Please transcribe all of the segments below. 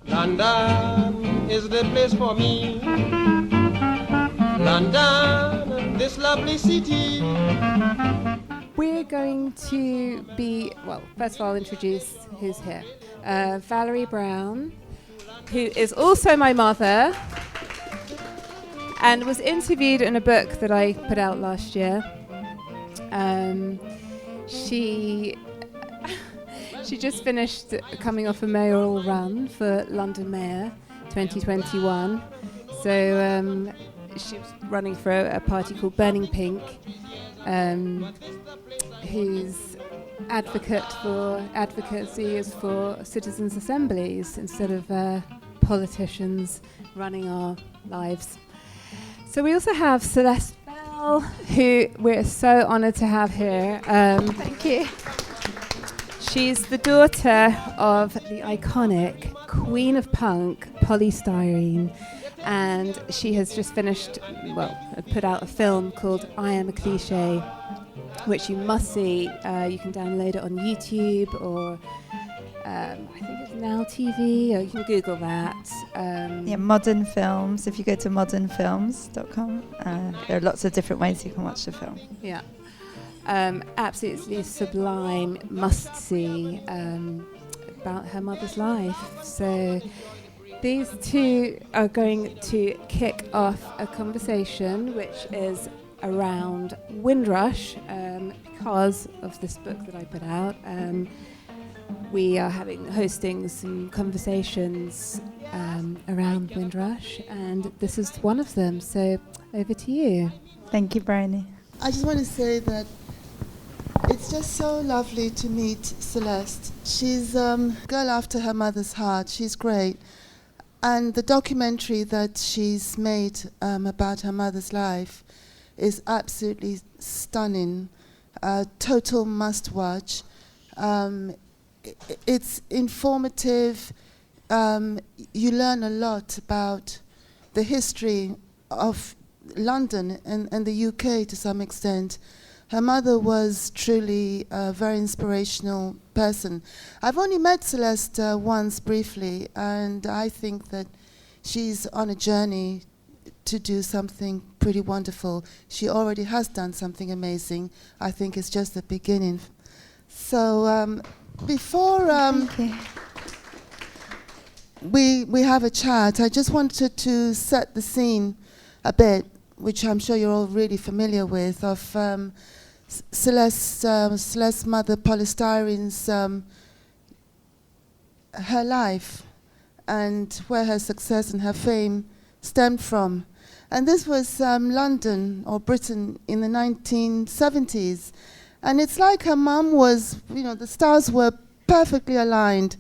London is the place for me. London, this lovely city. We're going to be, well, first of all, I'll introduce who's here. Valerie Brown, who is also my mother and was interviewed in a book that I put out last year. She just finished coming off a mayoral run for London Mayor 2021. So she was running for a party called Burning Pink, whose advocacy is for citizens' assemblies instead of politicians running our lives. So we also have Celeste Bell, who we're so honoured to have here. Thank you. She's the daughter of the iconic Queen of Punk, Styrene, and she has just finished, put out a film called I Am a Cliche, which you must see. You can download it on YouTube or I think it's Now TV, or you can Google that. Modern Films. If you go to modernfilms.com, there are lots of different ways you can watch the film. Yeah. Absolutely sublime, must see about her mother's life. So these two are going to kick off a conversation which is around Windrush, because of this book that I put out. We are hosting some conversations around Windrush, and this is one of them. So over to you. Thank you, Bryony. I just want to say that it's just so lovely to meet Celeste. She's a girl after her mother's heart. She's great. And the documentary that she's made about her mother's life is absolutely stunning. Total must-watch. It's informative. You learn a lot about the history of London and the UK to some extent. Her mother was truly a very inspirational person. I've only met Celeste once briefly, and I think that she's on a journey to do something pretty wonderful. She already has done something amazing. I think it's just the beginning. So before we have a chat, I just wanted to set the scene a bit, which I'm sure you're all really familiar with, of Celeste's mother, Styrene's, her life and where her success and her fame stemmed from. And this was London or Britain in the 1970s. And it's like her mum was, the stars were perfectly aligned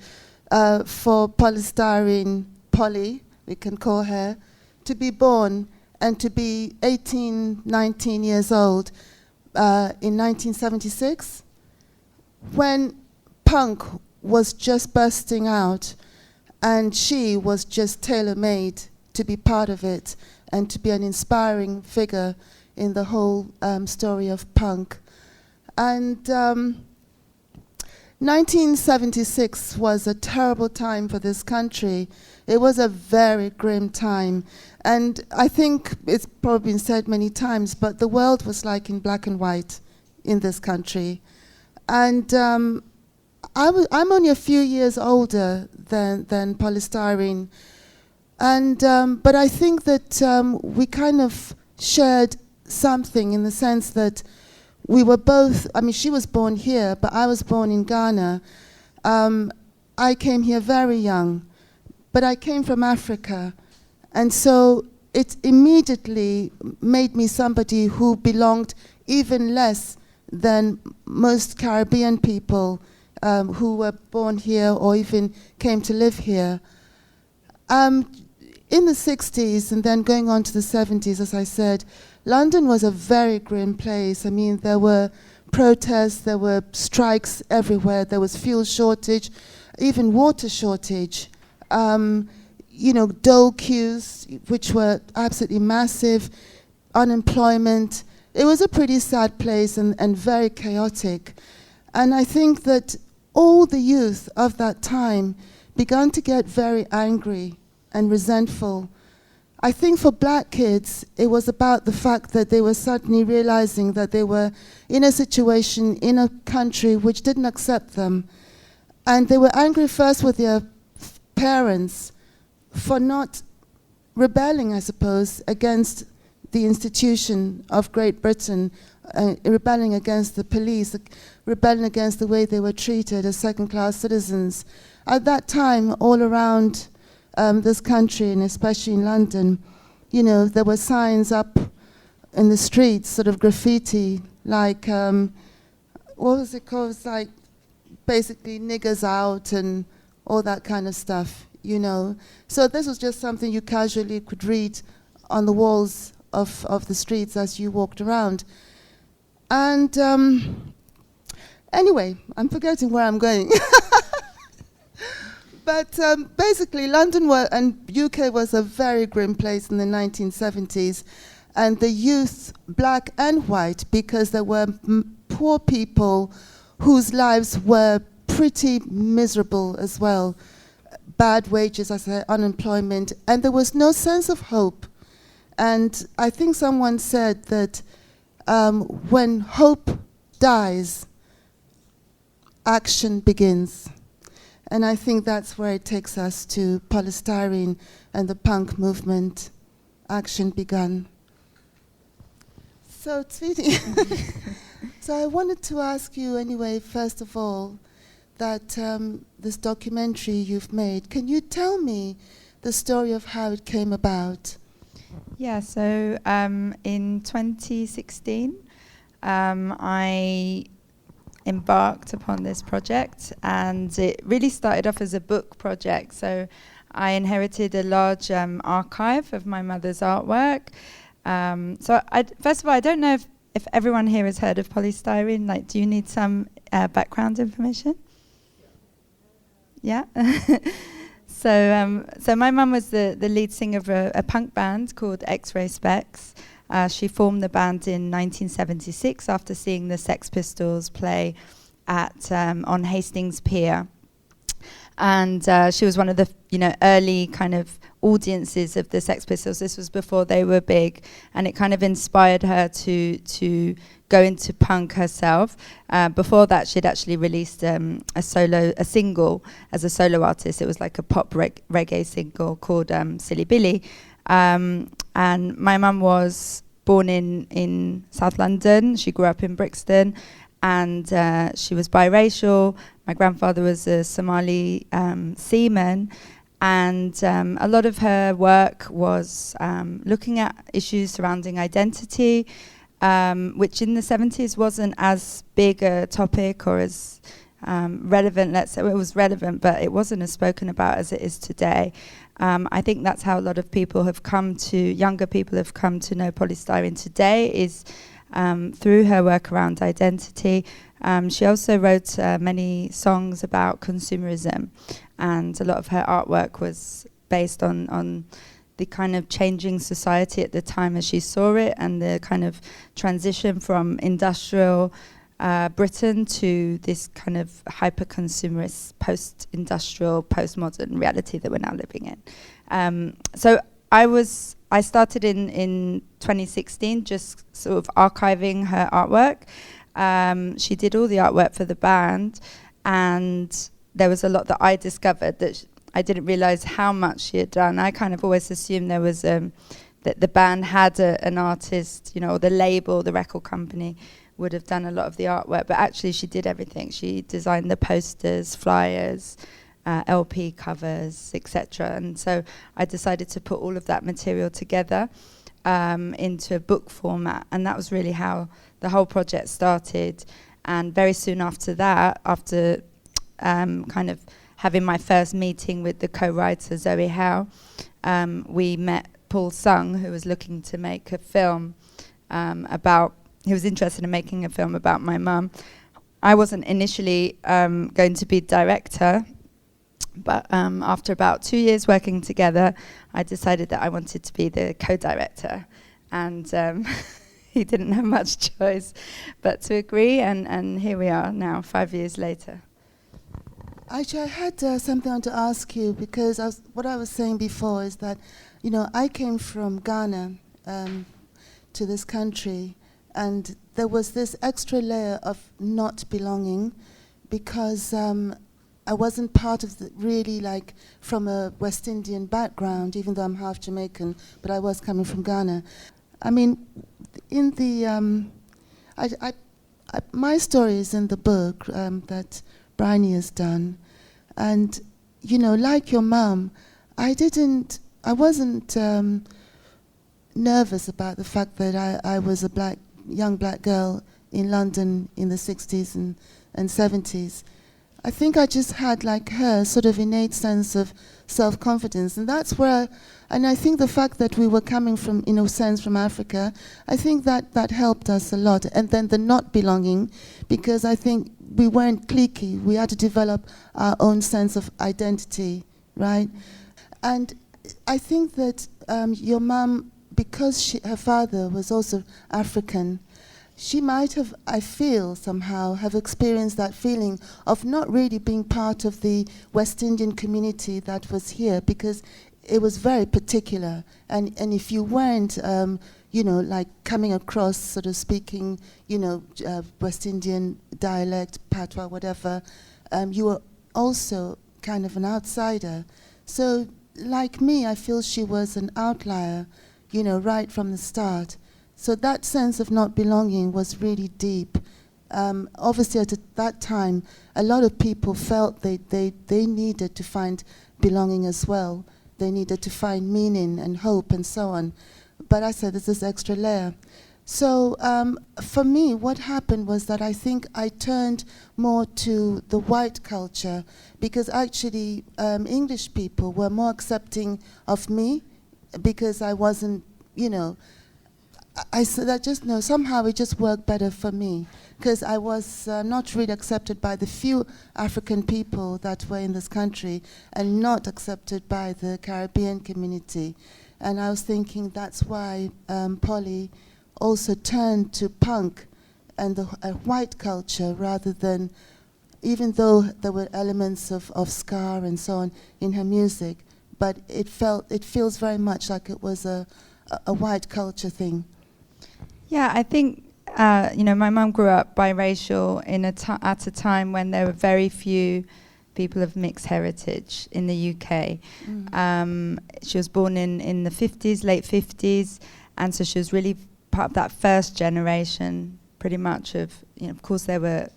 for Styrene, Polly, we can call her, to be born and to be 18, 19 years old in 1976, when punk was just bursting out and she was just tailor-made to be part of it and to be an inspiring figure in the whole story of punk. And 1976 was a terrible time for this country. It was a very grim time. And I think it's probably been said many times, but the world was like in black and white in this country. And I'm only a few years older than Styrene. And but I think that we kind of shared something in the sense that we were both, she was born here, but I was born in Ghana. I came here very young, but I came from Africa. And so it immediately made me somebody who belonged even less than most Caribbean people who were born here or even came to live here. In the 60s and then going on to the 70s, as I said, London was a very grim place. There were protests, there were strikes everywhere, there was fuel shortage, even water shortage. Dole queues, which were absolutely massive, unemployment. It was a pretty sad place and very chaotic. And I think that all the youth of that time begun to get very angry and resentful. I think for black kids, it was about the fact that they were suddenly realizing that they were in a situation, in a country which didn't accept them. And they were angry first with their parents for not rebelling, I suppose, against the institution of Great Britain, rebelling against the police, rebelling against the way they were treated as second-class citizens. At that time, all around this country, and especially in London, you know, there were signs up in the streets, sort of graffiti, like, what was it called? It was like, basically, niggers out and all that kind of stuff, you know. So this was just something you casually could read on the walls of the streets as you walked around. And anyway, I'm forgetting where I'm going. But basically, London and UK was a very grim place in the 1970s. And the youth, black and white, because there were poor people whose lives were pretty miserable as well. Bad wages, as I said, unemployment, and there was no sense of hope. And I think someone said that when hope dies, action begins. And I think that's where it takes us to polystyrene and the punk movement. Action begun. So, Tweety, so I wanted to ask you anyway, first of all, that this documentary you've made, can you tell me the story of how it came about? Yeah, so in 2016, I embarked upon this project, and it really started off as a book project. So I inherited a large archive of my mother's artwork. So first of all, I don't know if everyone here has heard of polystyrene. Like, do you need some background information? Yeah. So my mum was the lead singer of a punk band called X-Ray Spex. She formed the band in 1976 after seeing the Sex Pistols play at on Hastings Pier. And she was one of the early kind of audiences of the Sex Pistols. This was before they were big, and it kind of inspired her to go into punk herself. Before that, she'd actually released a single as a solo artist. It was like a pop reggae single called Silly Billy. And my mum was born in South London. She grew up in Brixton, and she was biracial. My grandfather was a Somali seaman, and a lot of her work was looking at issues surrounding identity, which in the 70s wasn't as big a topic or as relevant. Let's say it was relevant, but it wasn't as spoken about as it is today. I think that's how a lot of people have younger people have come to know polystyrene today, is through her work around identity. She also wrote many songs about consumerism, and a lot of her artwork was based on the kind of changing society at the time as she saw it, and the kind of transition from industrial Britain to this kind of hyper-consumerist, post-industrial, postmodern reality that we're now living in. So I started in 2016, just sort of archiving her artwork. She did all the artwork for the band, and there was a lot that I discovered that I didn't realize how much she had done. I kind of always assumed there was that the band had an artist, or the label, the record company would have done a lot of the artwork, but actually she did everything. She designed the posters, flyers, LP covers, etc. And so I decided to put all of that material together into a book format, and that was really how the whole project started. And very soon after that, after kind of having my first meeting with the co-writer Zoe Howe, we met Paul Sung, who was looking to make a film he was interested in making a film about my mum. I wasn't initially going to be director, but after about 2 years working together, I decided that I wanted to be the co-director. And he didn't have much choice but to agree, and here we are now, 5 years later. Actually, I had something I want to ask you because what I was saying before is that, I came from Ghana to this country, and there was this extra layer of not belonging because I wasn't part of from a West Indian background, even though I'm half Jamaican, but I was coming from Ghana. I mean, in the my story is in the book that Bryony has done, and like your mum, I wasn't nervous about the fact that I was a young black girl in London in the 60s and 70s. I think I just had, like her, sort of innate sense of self-confidence, and that's where, and I think the fact that we were coming from, in a sense, from Africa, I think that helped us a lot. And then the not belonging, because I think we weren't cliquey. We had to develop our own sense of identity, right? And I think that your mum, because her father was also African, she might have, I feel somehow, have experienced that feeling of not really being part of the West Indian community that was here, because it was very particular. And if you weren't, like coming across sort of speaking, West Indian dialect, patois, whatever, you were also kind of an outsider. So like me, I feel she was an outlier, right from the start. So that sense of not belonging was really deep. Obviously, at that time, a lot of people felt they needed to find belonging as well. They needed to find meaning and hope and so on. But I said there's this extra layer. So for me, what happened was that I think I turned more to the white culture, because actually English people were more accepting of me because I wasn't, I said, somehow it just worked better for me, because I was not really accepted by the few African people that were in this country and not accepted by the Caribbean community. And I was thinking that's why Polly also turned to punk and the white culture rather than, even though there were elements of ska and so on in her music, but it feels very much like it was a white culture thing. Yeah, I think, my mum grew up biracial at a time when there were very few people of mixed heritage in the UK. She was born in the 50s, late 50s, and so she was really part of that first generation, pretty much of course there were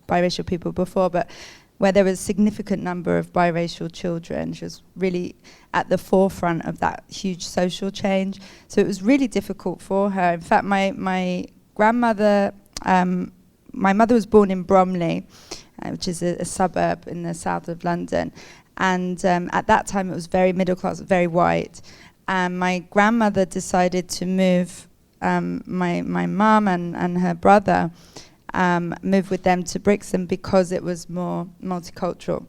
biracial people before, but where there was a significant number of biracial children. She was really at the forefront of that huge social change. So it was really difficult for her. In fact, my grandmother, my mother was born in Bromley, which is a suburb in the south of London. And at that time, it was very middle class, very white. And my grandmother decided to move my mum and her brother, move with them to Brixton because it was more multicultural.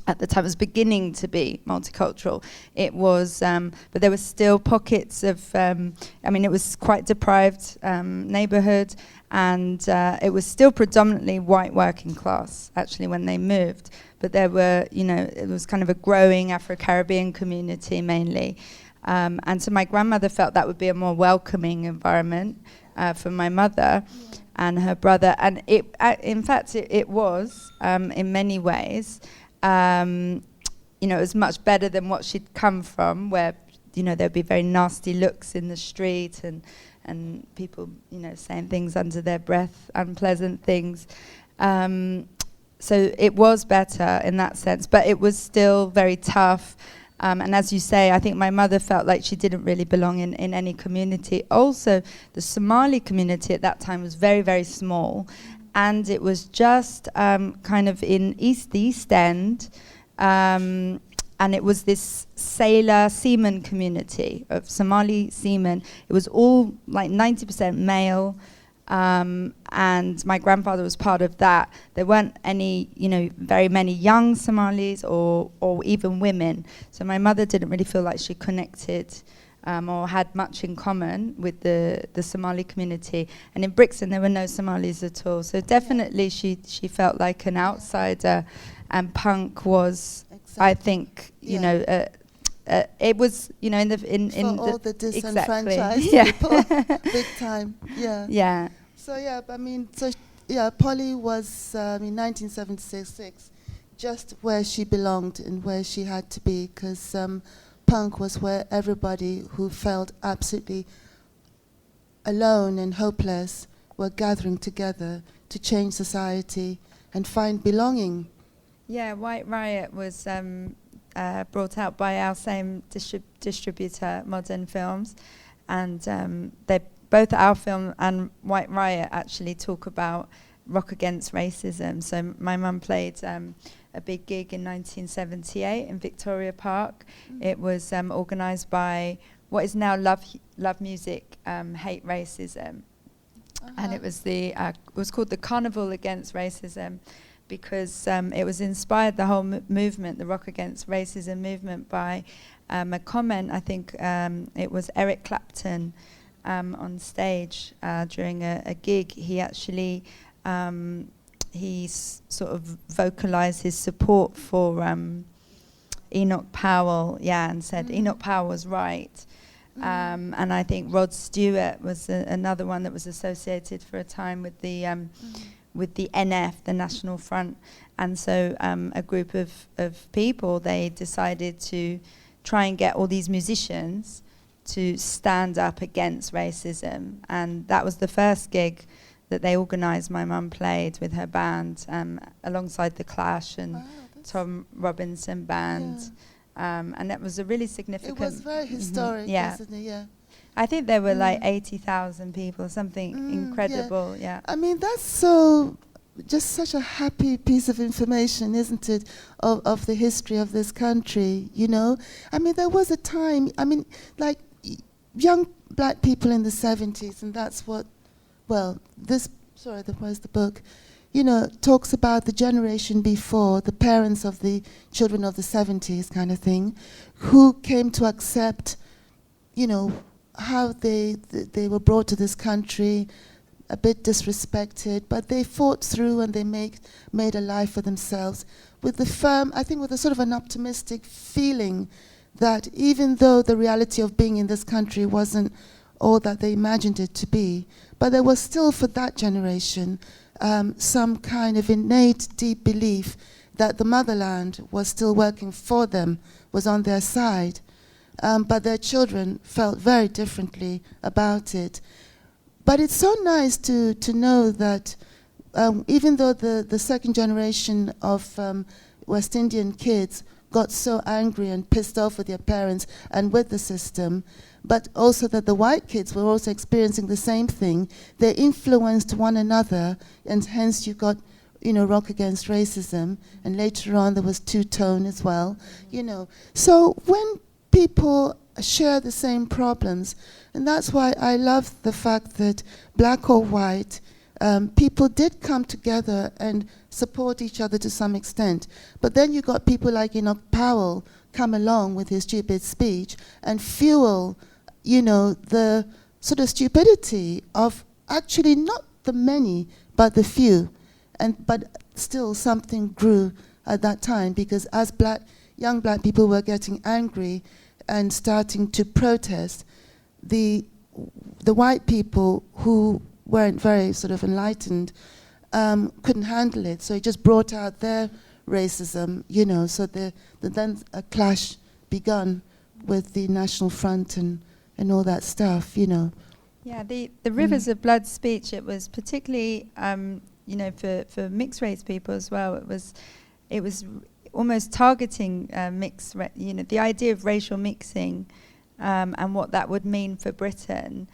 At the time, it was beginning to be multicultural. It was, but there were still pockets of, it was quite deprived neighbourhood, and it was still predominantly white working class, actually, when they moved. But there were, it was kind of a growing Afro-Caribbean community mainly. And so my grandmother felt that would be a more welcoming environment for my mother and her brother. And in fact, it was, in many ways. It was much better than what she'd come from, where, there'd be very nasty looks in the street and people, saying things under their breath, unpleasant things. So it was better in that sense, but it was still very tough. And as you say, I think my mother felt like she didn't really belong in any community. Also, the Somali community at that time was very, very small. And it was just kind of in the East End. And it was this seaman community of Somali seamen. It was all like 90% male. And my grandfather was part of that. There weren't any, very many young Somalis or even women. So my mother didn't really feel like she connected or had much in common with the Somali community. And in Brixton, there were no Somalis at all. So definitely she felt like an outsider, and punk was, I think, you know, it was, you know, in all the disenfranchised exactly. people, big time, yeah. Yeah. So yeah, I mean, so Polly was in 1976 just where she belonged and where she had to be, because punk was where everybody who felt absolutely alone and hopeless were gathering together to change society and find belonging. Yeah, White Riot was brought out by our same distributor, Modern Films, and they both our film and White Riot actually talk about rock against racism. So my mum played a big gig in 1978 in Victoria Park. It was organised by what is now Love Music, Hate Racism, and it was called the Carnival Against Racism, because it was inspired, the whole movement, the rock against racism movement, by a comment, I think it was Eric Clapton on stage during a gig. He actually sort of vocalized his support for Enoch Powell, and said Enoch Powell was right. And I think Rod Stewart was another one that was associated for a time with the NF, the National Front. And so a group of people, they decided to try and get all these musicians to stand up against racism. And that was the first gig that they organised. My mum played with her band alongside The Clash and Tom Robinson Band. And that was a really significant... It was very historic, wasn't it? Yeah. I think there were like 80,000 people, something incredible, yeah. I mean, that's just such a happy piece of information, isn't it, of the history of this country, you know? I mean, there was a time, I mean, like, young black people in the 70s, and that's what, well, where's the book? You know, talks about the generation before, the parents of the children of the 70s kind of thing, who came to accept, you know, how they were brought to this country, a bit disrespected, but they fought through and they made a life for themselves with the firm, I think with a sort of an optimistic feeling that even though the reality of being in this country wasn't all that they imagined it to be, but there was still, for that generation, some kind of innate deep belief that the motherland was still working for them, was on their side. But their children felt very differently about it. But it's so nice to know that even though the second generation of West Indian kids got so angry and pissed off with their parents and with the system, but also that the white kids were also experiencing the same thing, they influenced one another, and hence you got, you know, rock against racism, and later on there was two-tone as well, you know. So when people share the same problems, and that's why I love the fact that black or white, people did come together and support each other to some extent. But then you got people like Enoch Powell come along with his stupid speech and fuel, you know, the sort of stupidity of actually not the many, but the few. But still something grew at that time, because as young black people were getting angry and starting to protest, the white people who weren't very sort of enlightened couldn't handle it. So it just brought out their racism, you know. So then a clash begun with the National Front and all that stuff, you know. Yeah, the Rivers of Blood speech, it was particularly, you know, for mixed race people as well. It was almost targeting you know, the idea of racial mixing and what that would mean for Britain,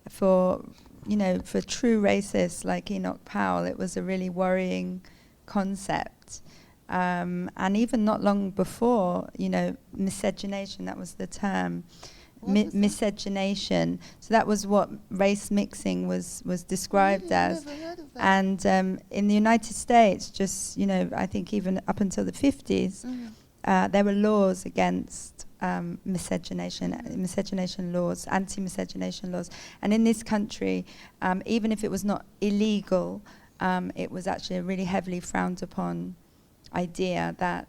for, you know, for true racists like Enoch Powell. It was a really worrying concept. And even not long before, you know, miscegenation, that was the term. Miscegenation. So that was what race mixing was described as. And in the United States, just, you know, I think even up until the 50s, there were laws against miscegenation laws, anti-miscegenation laws. And in this country, even if it was not illegal, it was actually a really heavily frowned upon idea that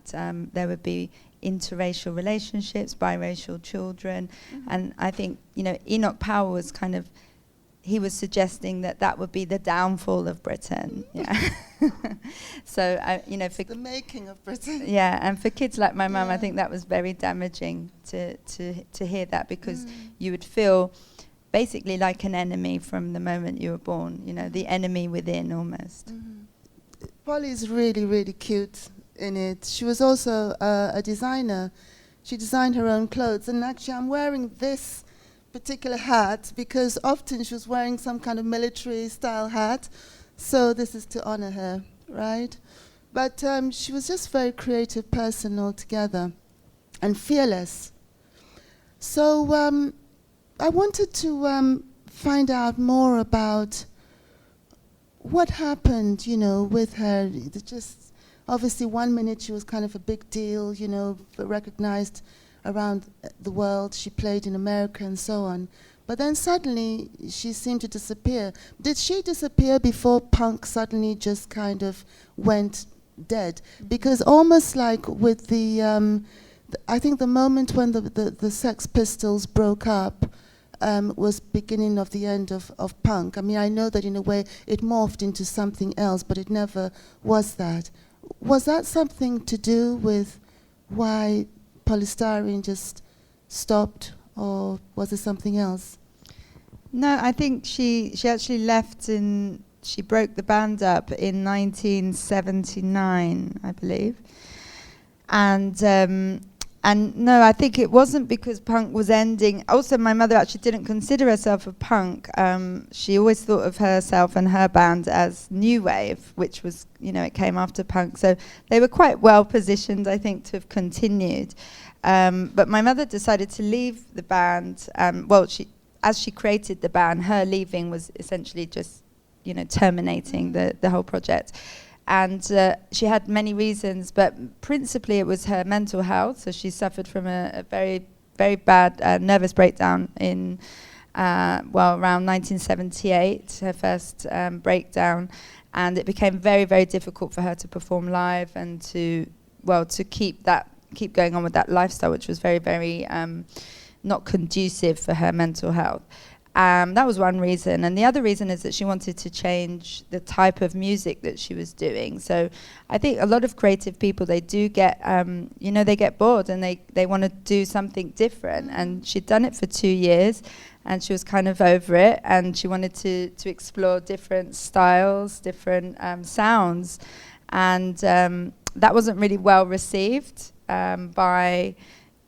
there would be interracial relationships, biracial children. And I think, Enoch Powell was he was suggesting that would be the downfall of Britain. Yeah. So, for the making of Britain. Yeah, and for kids like my mum, I think that was very damaging to hear that, because you would feel basically like an enemy from the moment you were born, the enemy within almost. Polly's really, really cute in it. She was also a designer. She designed her own clothes, and actually I'm wearing this particular hat because often she was wearing some kind of military style hat, so this is to honor her, right? But she was just a very creative person altogether and fearless. So I wanted to find out more about what happened, with her. Just obviously 1 minute she was kind of a big deal, recognized around the world. She played in America and so on. But then suddenly she seemed to disappear. Did she disappear before punk suddenly just kind of went dead? Because almost like with I think the moment when the Sex Pistols broke up was beginning of the end of punk. I mean, I know that in a way it morphed into something else, but it never was that. Was that something to do with why polystyrene just stopped, or was it something else? No, I think she actually left she broke the band up in 1979, I believe. And no, I think it wasn't because punk was ending. Also, my mother actually didn't consider herself a punk. She always thought of herself and her band as new wave, which was, it came after punk. So they were quite well positioned, I think, to have continued. But my mother decided to leave the band. As she created the band, her leaving was essentially just, terminating the whole project. And she had many reasons, but principally it was her mental health. So she suffered from a very, very bad nervous breakdown in, around 1978, her first breakdown. And it became very, very difficult for her to perform live and to keep going on with that lifestyle, which was very, very not conducive for her mental health. That was one reason. And the other reason is that she wanted to change the type of music that she was doing. So I think a lot of creative people, they do get, they get bored and they want to do something different. And she'd done it for 2 years and she was kind of over it. And she wanted to explore different styles, different sounds. And that wasn't really well received by,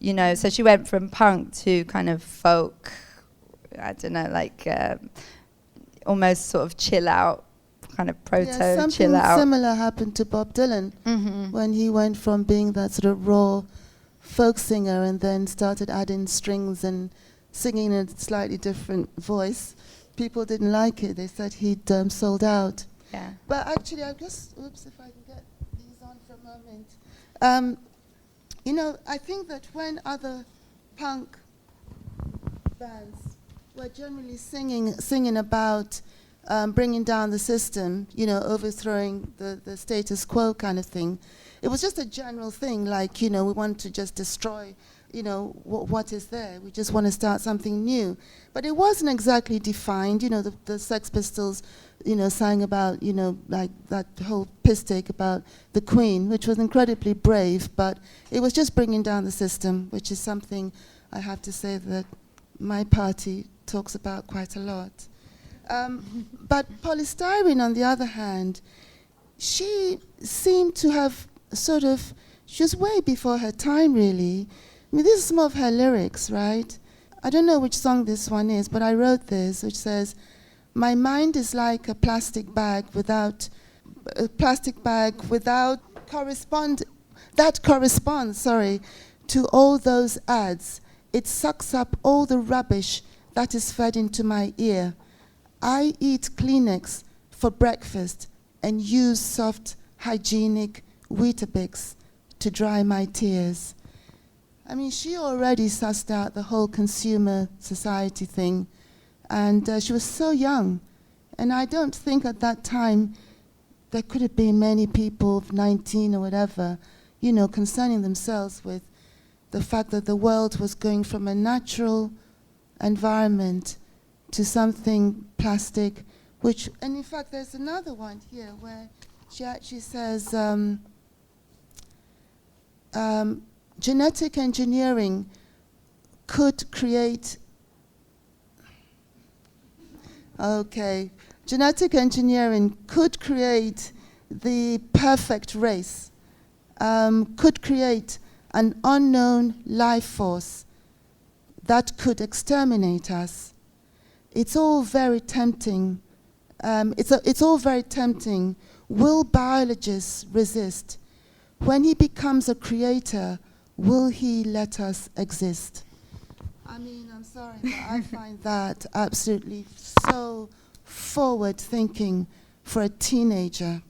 so she went from punk to kind of folk, I don't know, like almost sort of chill out, kind of proto chill out. Something similar happened to Bob Dylan when he went from being that sort of raw folk singer and then started adding strings and singing in a slightly different voice. People didn't like it. They said he'd sold out. Yeah. But actually, I guess, if I can get these on for a moment. I think that when other punk bands were generally singing about bringing down the system, overthrowing the status quo kind of thing, it was just a general thing, like, we want to just destroy, what is there. We just want to start something new. But it wasn't exactly defined. The Sex Pistols, sang about, like that whole piss take about the Queen, which was incredibly brave, but it was just bringing down the system, which is something I have to say that my party talks about quite a lot. But polystyrene, on the other hand, she seemed to have she was way before her time, really. I mean, this is some of her lyrics, right? I don't know which song this one is, but I wrote this, which says, "My mind is like a plastic bag that corresponds, to all those ads. It sucks up all the rubbish that is fed into my ear. I eat Kleenex for breakfast and use soft, hygienic Weetabix to dry my tears." I mean, she already sussed out the whole consumer society thing, and she was so young. And I don't think at that time there could have been many people of 19 or whatever, you know, concerning themselves with the fact that the world was going from a natural environment to something plastic, which, and in fact there's another one here where she actually says genetic engineering could create, genetic engineering could create the perfect race, could create an unknown life force that could exterminate us. It's all very tempting. It's all very tempting. Will biologists resist? When he becomes a creator, will he let us exist? I mean, I'm sorry, but I find that absolutely so forward-thinking for a teenager,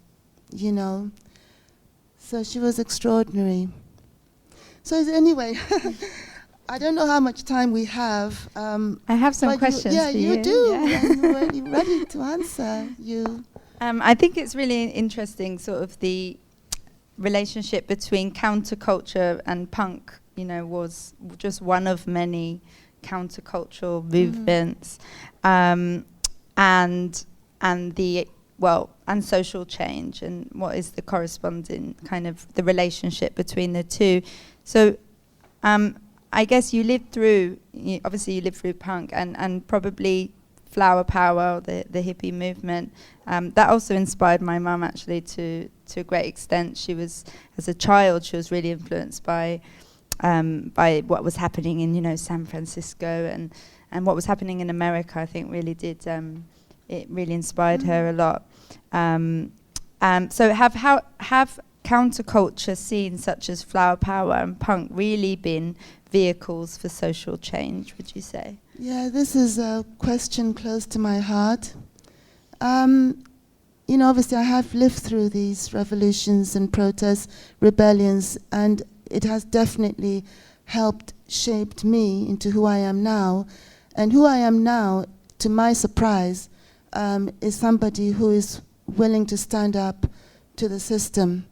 you know. So she was extraordinary. So anyway, I don't know how much time we have. I have some questions for you. You do. Yeah. I'm already ready to answer you. I think it's really interesting, sort of the relationship between counterculture and punk, you know, was just one of many countercultural movements, and social change, and what is the corresponding kind of the relationship between the two. So I guess you lived through, obviously you lived through punk and probably flower power, the hippie movement. That also inspired my mum actually to a great extent. She was, as a child, she was really influenced by what was happening in, you know, San Francisco and what was happening in America. I think really did, it really inspired her a lot. So have counterculture scenes such as flower power and punk really been vehicles for social change, would you say? Yeah, this is a question close to my heart. You know, obviously I have lived through these revolutions and protests, rebellions, and it has definitely helped shaped me into who I am now. And who I am now, to my surprise, is somebody who is willing to stand up to the system,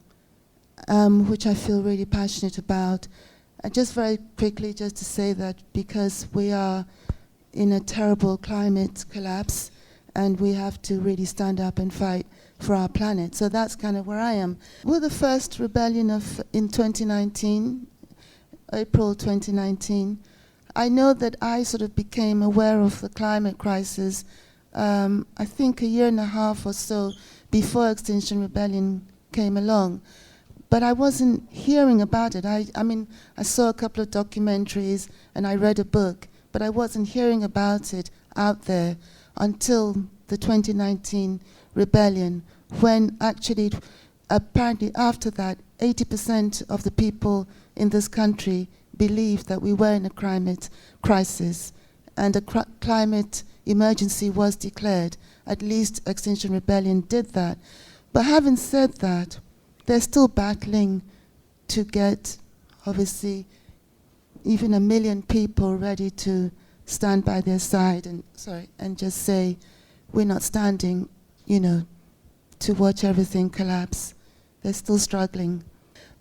which I feel really passionate about. Just very quickly, just to say that because we are in a terrible climate collapse, and we have to really stand up and fight for our planet. So that's kind of where I am. We're the first rebellion in 2019, April 2019. I know that I sort of became aware of the climate crisis, I think a year and a half or so before Extinction Rebellion came along. But I wasn't hearing about it. I mean, I saw a couple of documentaries and I read a book, but I wasn't hearing about it out there until the 2019 rebellion, when actually, apparently after that, 80% of the people in this country believed that we were in a climate crisis and a climate emergency was declared. At least Extinction Rebellion did that. But having said that, they're still battling to get, obviously, even 1 million people ready to stand by their side and just say, we're not standing, you know, to watch everything collapse. They're still struggling.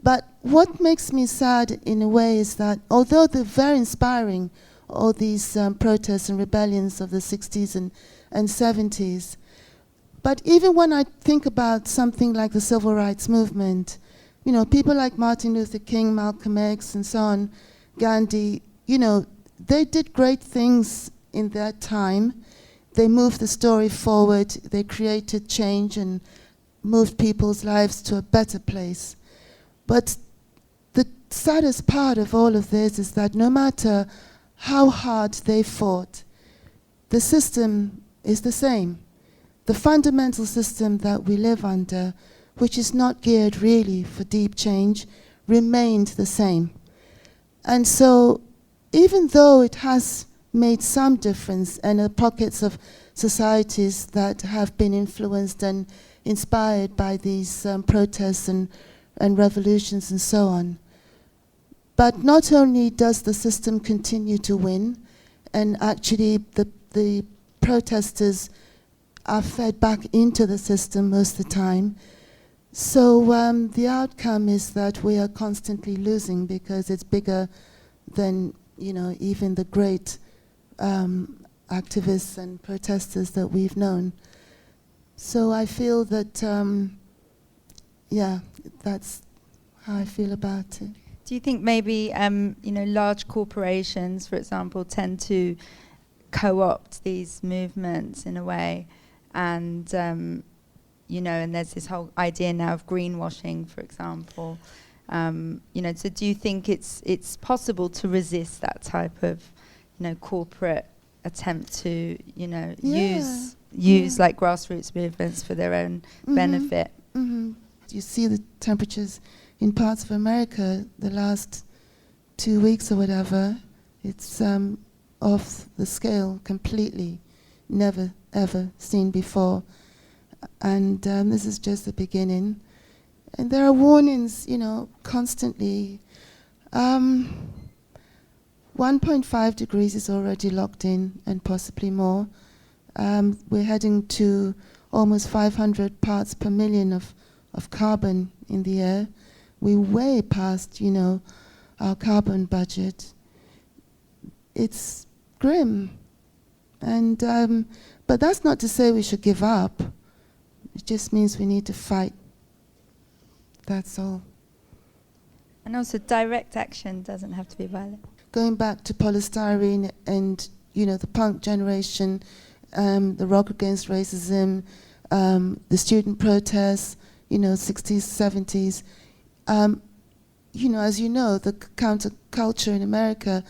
But what makes me sad in a way is that although they're very inspiring, all these protests and rebellions of the 60s and 70s, but even when I think about something like the civil rights movement, you know, people like Martin Luther King, Malcolm X, and so on, Gandhi, you know, they did great things in their time. They moved the story forward. They created change and moved people's lives to a better place. But the saddest part of all of this is that no matter how hard they fought, the system is the same. The fundamental system that we live under, which is not geared really for deep change, remained the same. And so, even though it has made some difference, and are pockets of societies that have been influenced and inspired by these protests and revolutions and so on, But not only does the system continue to win, and actually the protesters are fed back into the system most of the time. So the outcome is that we are constantly losing because it's bigger than, you know, even the great activists and protesters that we've known. So I feel that, yeah, that's how I feel about it. Do you think maybe, you know, large corporations, for example, tend to co-opt these movements in a way, and you know, and there's this whole idea now of greenwashing, for example. You know, so do you think it's possible to resist that type of, you know, corporate attempt to, you know, use like grassroots movements for their own benefit? You see the temperatures in parts of America the last 2 weeks or whatever. It's off the scale completely, never ever seen before. And this is just the beginning. And there are warnings, you know, constantly. 1.5 degrees is already locked in, and possibly more. We're heading to almost 500 parts per million of carbon in the air. We're way past, you know, our carbon budget. It's grim. And but that's not to say we should give up. It just means we need to fight. That's all. And also, direct action doesn't have to be violent. Going back to polystyrene and, you know, the punk generation, the rock against racism, the student protests, you know, 60s, 70s. You know, as you know, the counterculture in America,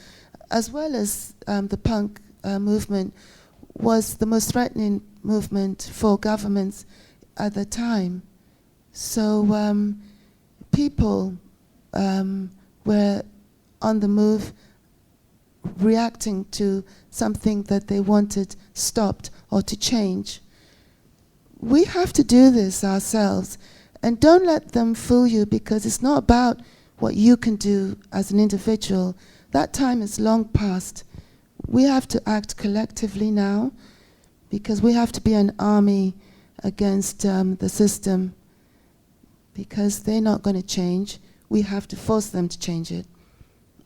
as well as the punk movement, was the most threatening movement for governments at the time. So people were on the move, reacting to something that they wanted stopped or to change. We have to do this ourselves, and don't let them fool you, because it's not about what you can do as an individual. That time is long past. We have to act collectively now, because we have to be an army against the system, because they're not going to change. We have to force them to change it.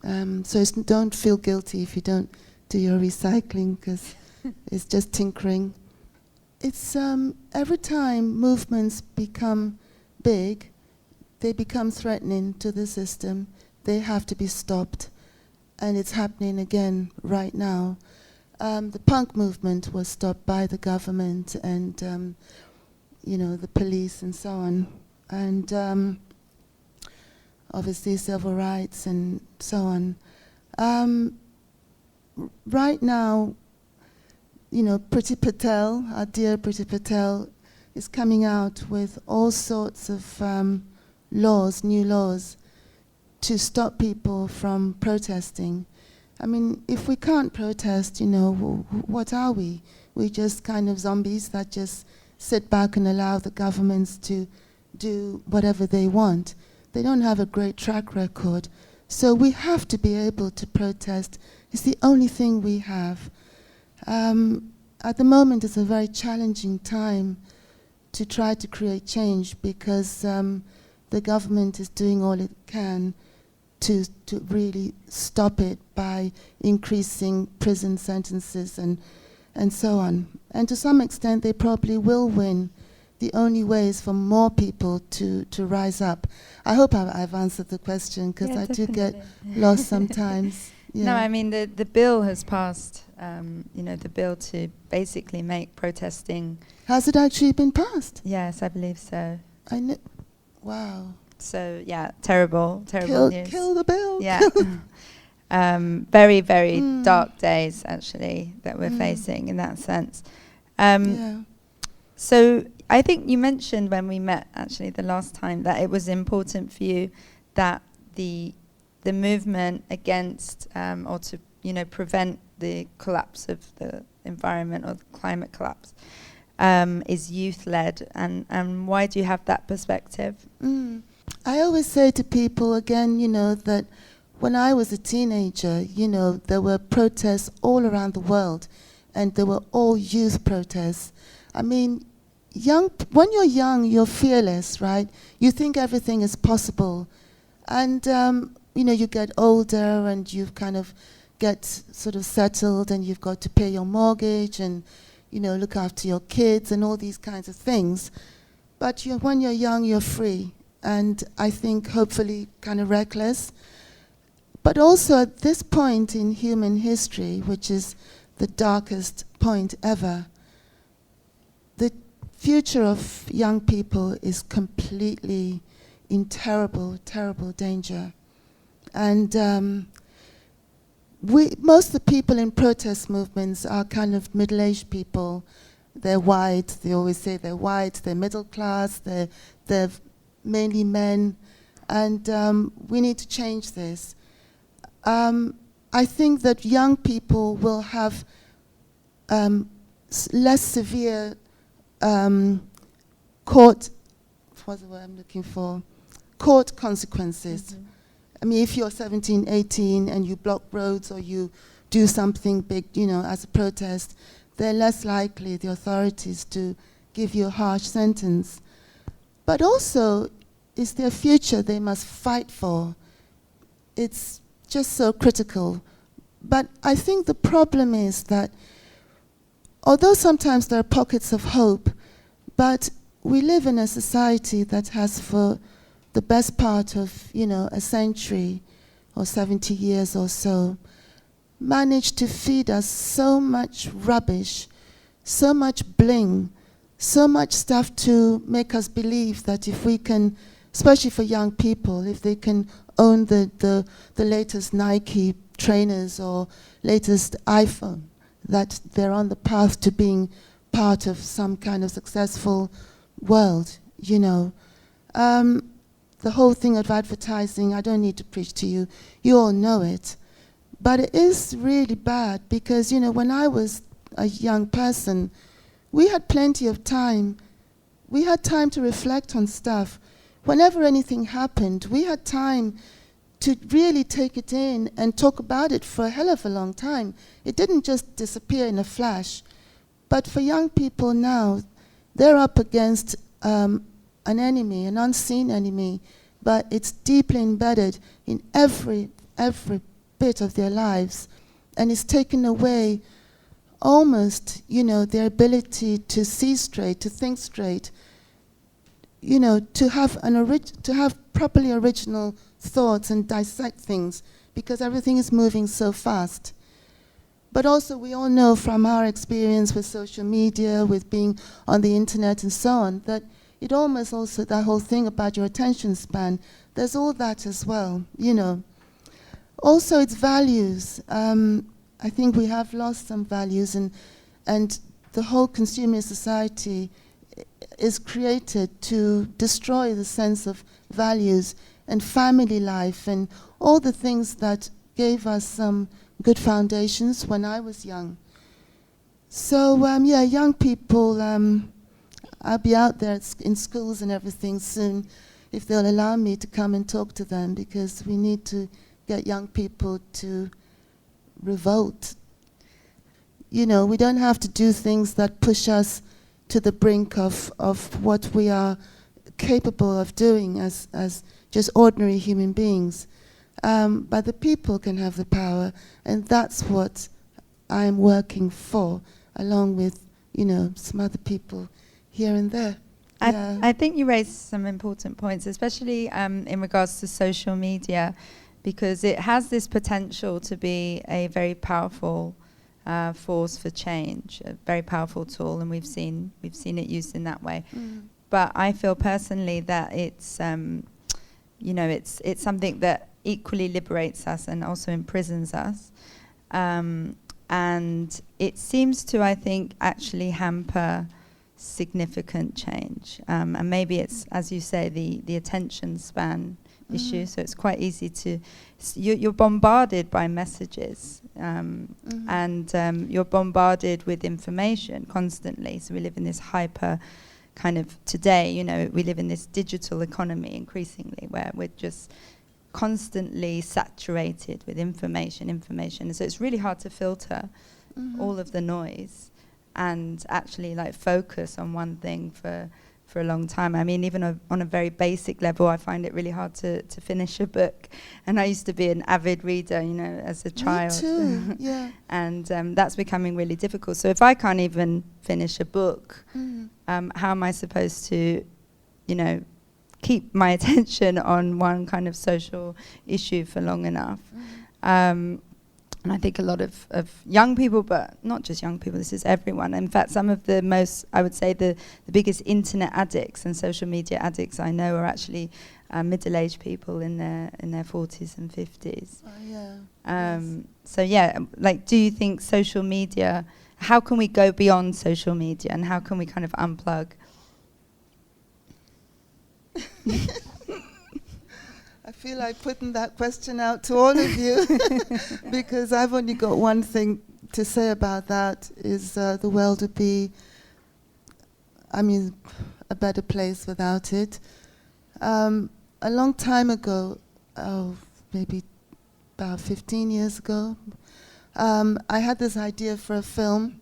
So don't feel guilty if you don't do your recycling, because it's just tinkering. It's every time movements become big, they become threatening to the system. They have to be stopped, and it's happening again right now. The punk movement was stopped by the government and you know, the police and so on, and obviously civil rights and so on. Right now, you know, Priti Patel, our dear Priti Patel, is coming out with all sorts of laws, new laws, to stop people from protesting. I mean, if we can't protest, you know, what are we? We're just kind of zombies that just sit back and allow the governments to do whatever they want. They don't have a great track record. So we have to be able to protest. It's the only thing we have. At the moment, it's a very challenging time to try to create change, because the government is doing all it can to really stop it by increasing prison sentences and so on. And to some extent, they probably will win. The only way is for more people to rise up. I hope I've answered the question, because I do get lost sometimes. Yeah. No, I mean, the bill has passed, you know, the bill to basically make protesting... Has it actually been passed? Yes, I believe so. Wow. So, yeah, terrible news. Kill the bill. Yeah. Very, very dark days, actually, that we're facing in that sense. Yeah. So I think you mentioned when we met, actually, the last time, that it was important for you that the movement against or to, you know, prevent the collapse of the environment or the climate collapse is youth-led. And why do you have that perspective? I always say to people, again, you know, that when I was a teenager, there were protests all around the world, and they were all youth protests. I mean, when you're young, you're fearless, right? You think everything is possible. And, you get older and you kind of get sort of settled, and you've got to pay your mortgage and, look after your kids and all these kinds of things. But when you're young, you're free. And I think hopefully kind of reckless. But also at this point in human history, which is the darkest point ever, the future of young people is completely in terrible, terrible danger. And most of the people in protest movements are kind of middle-aged people. They're white. They always say they're white. They're middle class. They're mainly men. And we need to change this. I think that young people will have less severe court consequences. Mm-hmm. I mean, if you're 17, 18 and you block roads or you do something big, as a protest, they're less likely, the authorities, to give you a harsh sentence. But also, it's their future they must fight for. It's just so critical. But I think the problem is that although sometimes there are pockets of hope, but we live in a society that has, for the best part of, a century or 70 years or so, managed to feed us so much rubbish, so much bling, so much stuff to make us believe that if we can, especially for young people, if they can own the latest Nike trainers or latest iPhone, that they're on the path to being part of some kind of successful world, The whole thing of advertising, I don't need to preach to you. You all know it. But it is really bad because, when I was a young person, we had plenty of time. We had time to reflect on stuff. Whenever anything happened, we had time to really take it in and talk about it for a hell of a long time. It didn't just disappear in a flash. But for young people now, they're up against an enemy, an unseen enemy, but it's deeply embedded in every bit of their lives, and it's taken away almost, their ability to see straight, to think straight, to have properly original thoughts and dissect things, because everything is moving so fast. But also we all know from our experience with social media, with being on the internet and so on, that it almost also, that whole thing about your attention span, there's all that as well, Also it's values. I think we have lost some values, and the whole consumer society is created to destroy the sense of values and family life and all the things that gave us some good foundations when I was young. So, young people, I'll be out there in schools and everything soon, if they'll allow me to come and talk to them, because we need to get young people to revolt. We don't have to do things that push us to the brink of what we are capable of doing as just ordinary human beings. But the people can have the power, and that's what I'm working for, along with, some other people here and there. I think you raised some important points, especially in regards to social media, because it has this potential to be a very powerful force for change, a very powerful tool, and we've seen it used in that way. But I feel personally that it's it's something that equally liberates us and also imprisons us, and it seems to, I think, actually hamper significant change, and maybe it's, as you say, the attention span issue. So it's quite easy to you're bombarded by messages, and you're bombarded with information constantly. So we live in this hyper kind of, today, we live in this digital economy increasingly, where we're just constantly saturated with information. So it's really hard to filter all of the noise and actually like focus on one thing for a long time. I mean, even on a very basic level, I find it really hard to finish a book. And I used to be an avid reader, you know, as a child. Me too, yeah. And that's becoming really difficult. So if I can't even finish a book, how am I supposed to, you know, keep my attention on one kind of social issue for long enough? And I think a lot of young people, but not just young people, this is everyone. In fact, some of the most, I would say, the biggest internet addicts and social media addicts I know are actually middle-aged people in their 40s and 50s. Oh, yeah. Yes. So yeah, like, do you think social media, how can we go beyond social media and how can we kind of unplug? I feel like putting that question out to all of you because I've only got one thing to say about that is the world would be, I mean, a better place without it. A long time ago, maybe about 15 years ago, I had this idea for a film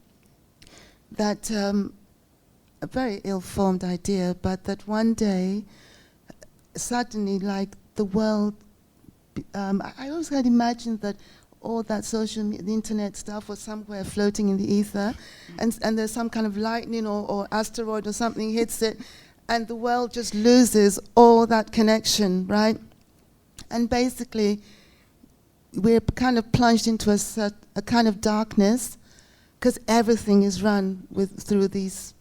that, a very ill-formed idea, but that one day, suddenly, like, the world, I always had imagined that all that the internet stuff was somewhere floating in the ether, and there's some kind of lightning or asteroid or something hits it, and the world just loses all that connection, right? And basically, we're kind of plunged into a kind of darkness, because everything is run through these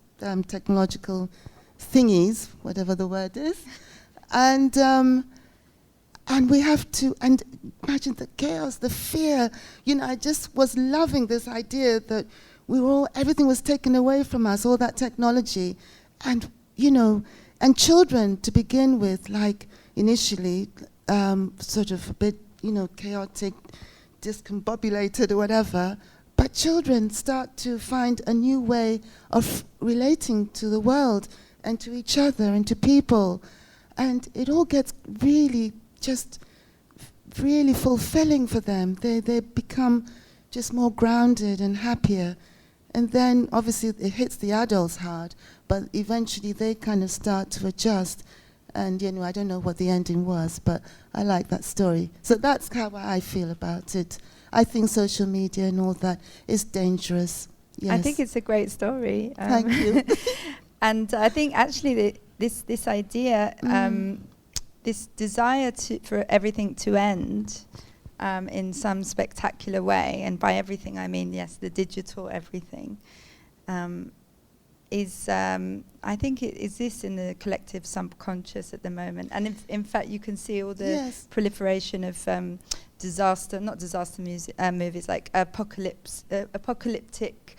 technological thingies, whatever the word is, and we have to, and imagine the chaos, the fear. You know, I just was loving this idea that everything was taken away from us, all that technology. And, you know, and children to begin with, like initially, sort of a bit, you know, chaotic, discombobulated or whatever. But children start to find a new way of relating to the world and to each other and to people. And it all gets really just really fulfilling for them. They become just more grounded and happier. And then obviously it hits the adults hard, but eventually they kind of start to adjust. And, you know, I don't know what the ending was, but I like that story. So that's how I feel about it. I think social media and all that is dangerous. Yes. I think it's a great story. Thank you. And I think actually this idea, this desire for everything to end in some spectacular way, and by everything I mean, yes, the digital everything, is, I think it exists in the collective subconscious at the moment. And in fact, you can see all the proliferation of movies like apocalyptic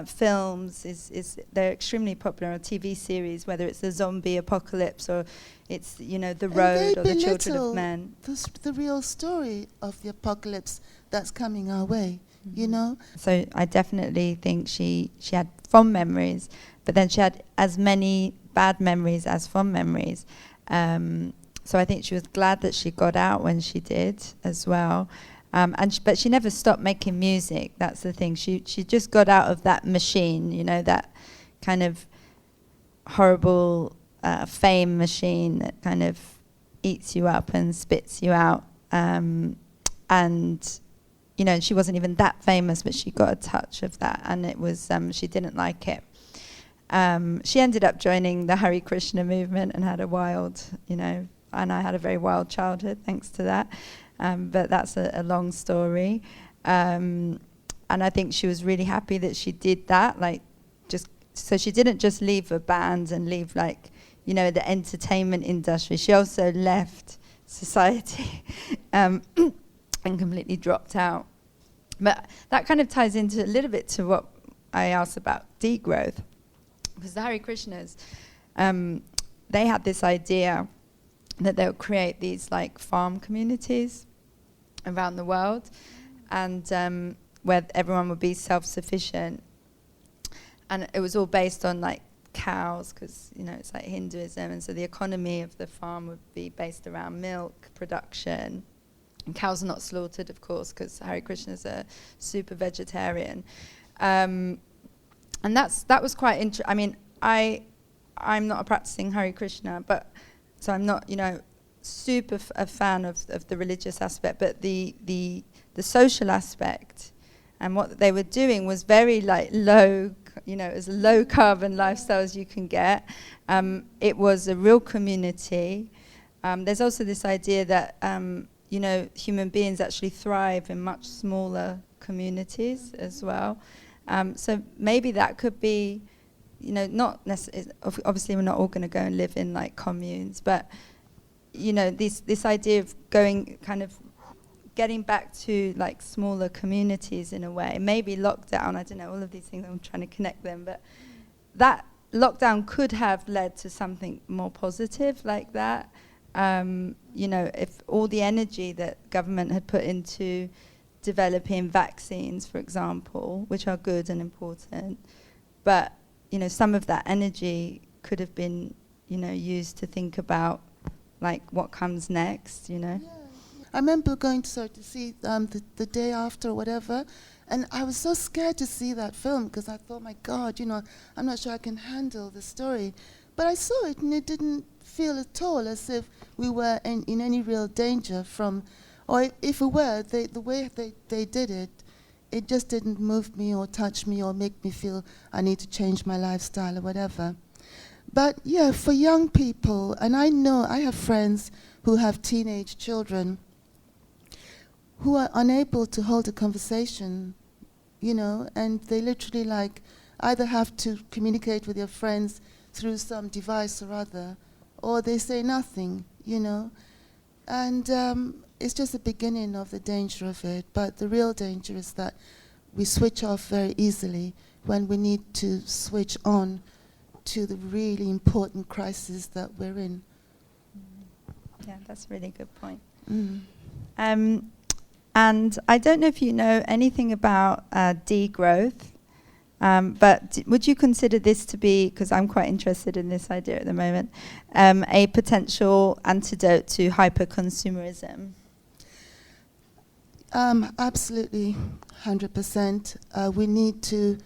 films they're extremely popular on TV series, whether it's the zombie apocalypse or it's, you know, The Road or The Children of Men. The real story of the apocalypse that's coming our way, you know? So I definitely think she had fond memories, but then she had as many bad memories as fond memories. So I think she was glad that she got out when she did as well. But she never stopped making music. That's the thing. She just got out of that machine, you know, that kind of horrible fame machine that kind of eats you up and spits you out. And, you know, she wasn't even that famous, but she got a touch of that, and it was, she didn't like it. She ended up joining the Hare Krishna movement and had a wild, you know, and I had a very wild childhood thanks to that. But that's a long story. And I think she was really happy that she did that. Like, so she didn't just leave a band and leave, like, you know, the entertainment industry. She also left society and completely dropped out. But that kind of ties into a little bit to what I asked about degrowth. Because the Hare Krishnas, they had this idea that they would create these, like, farm communities around the world, and where everyone would be self-sufficient, and it was all based on, like, cows, because it's like Hinduism, and so the economy of the farm would be based around milk production. And cows are not slaughtered, of course, because Hare Krishna is a super vegetarian. And that was quite interesting. I mean, I'm not a practicing Hare Krishna, but so I'm not, super a fan of the religious aspect, but the social aspect and what they were doing was very low, as low carbon lifestyle as you can get. It was a real community. There's also this idea that human beings actually thrive in much smaller communities as well. So maybe that could be, not necessarily, obviously we're not all going to go and live in communes, but, this idea of getting back to smaller communities in a way. Maybe lockdown, I don't know, all of these things, I'm trying to connect them, but that lockdown could have led to something more positive like that. If all the energy that government had put into developing vaccines, for example, which are good and important, but some of that energy could have been used to think about what comes next. Yeah. I remember going to see the day after or whatever, and I was so scared to see that film because I thought, my God, I'm not sure I can handle the story. But I saw it and it didn't feel at all as if we were in any real danger from, or if we were, the way they did it, it just didn't move me or touch me or make me feel I need to change my lifestyle or whatever. But yeah, for young people, and I know I have friends who have teenage children who are unable to hold a conversation, and they literally either have to communicate with their friends through some device or other, or they say nothing, And it's just the beginning of the danger of it, but the real danger is that we switch off very easily when we need to switch on to the really important crisis that we're in. Yeah, that's a really good point. Mm. And I don't know if you know anything about degrowth, but would you consider this to be, because I'm quite interested in this idea at the moment, a potential antidote to hyper-consumerism? Absolutely, 100%. We need to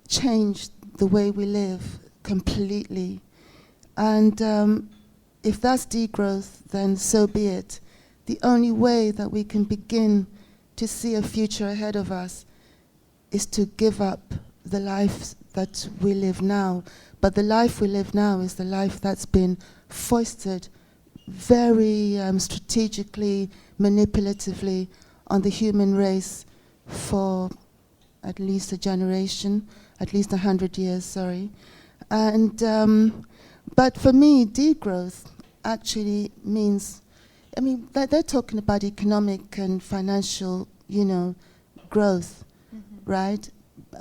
change the way we live completely. And if that's degrowth, then so be it. The only way that we can begin to see a future ahead of us is to give up the life that we live now. But the life we live now is the life that's been foisted very strategically, manipulatively on the human race for at least a generation, at least 100 years, sorry. And but for me, degrowth actually means, they're talking about economic and financial, growth, right?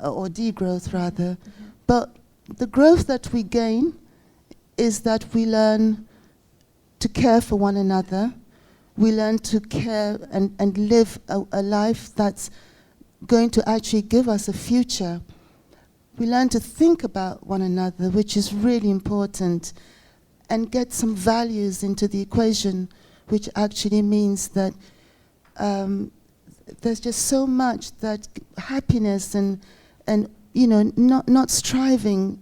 Or degrowth, rather. But the growth that we gain is that we learn to care for one another. We learn to care and live a life that's going to actually give us a future. We learn to think about one another, which is really important, and get some values into the equation, which actually means that there's just so much that happiness and not striving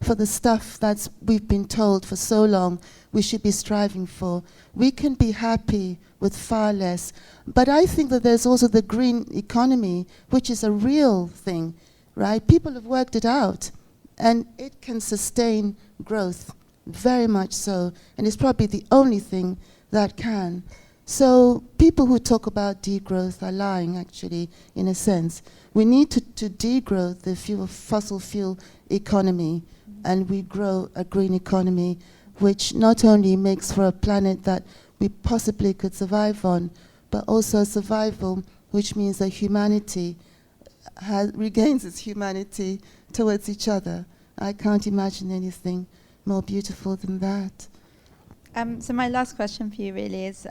for the stuff that we've been told for so long we should be striving for. We can be happy with far less. But I think that there's also the green economy, which is a real thing, right? People have worked it out, and it can sustain growth, very much so, and it's probably the only thing that can. So people who talk about degrowth are lying, actually, in a sense. We need to degrowth the fossil fuel economy, and we grow a green economy, which not only makes for a planet that we possibly could survive on, but also a survival which means that humanity regains its humanity towards each other. I can't imagine anything more beautiful than that. So my last question for you really is,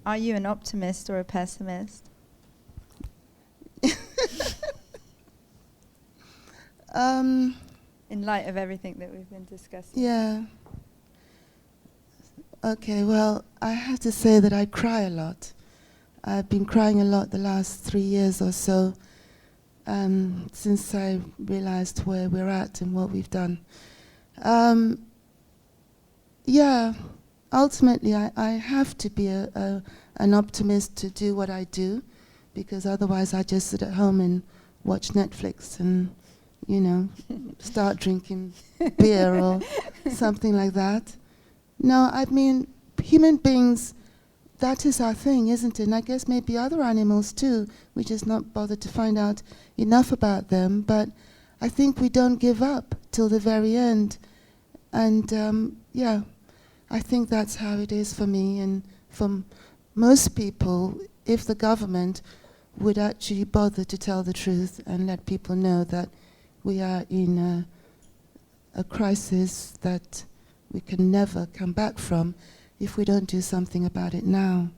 are you an optimist or a pessimist? in light of everything that we've been discussing? Yeah. Okay, well, I have to say that I cry a lot. I've been crying a lot the last 3 years or so, since I realized where we're at and what we've done. Yeah, ultimately I have to be an optimist to do what I do, because otherwise I just sit at home and watch Netflix and, you know, start drinking beer or something like that. No, I mean, human beings, that is our thing, isn't it? And I guess maybe other animals too. We just not bothered to find out enough about them. But I think we don't give up till the very end. And yeah, I think that's how it is for me and for most people, if the government would actually bother to tell the truth and let people know that we are in a crisis that we can never come back from if we don't do something about it now.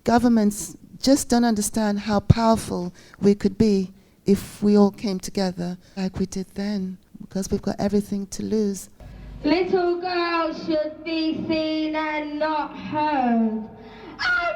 Governments just don't understand how powerful we could be if we all came together like we did then, because we've got everything to lose. Little girls should be seen and not heard. Oh,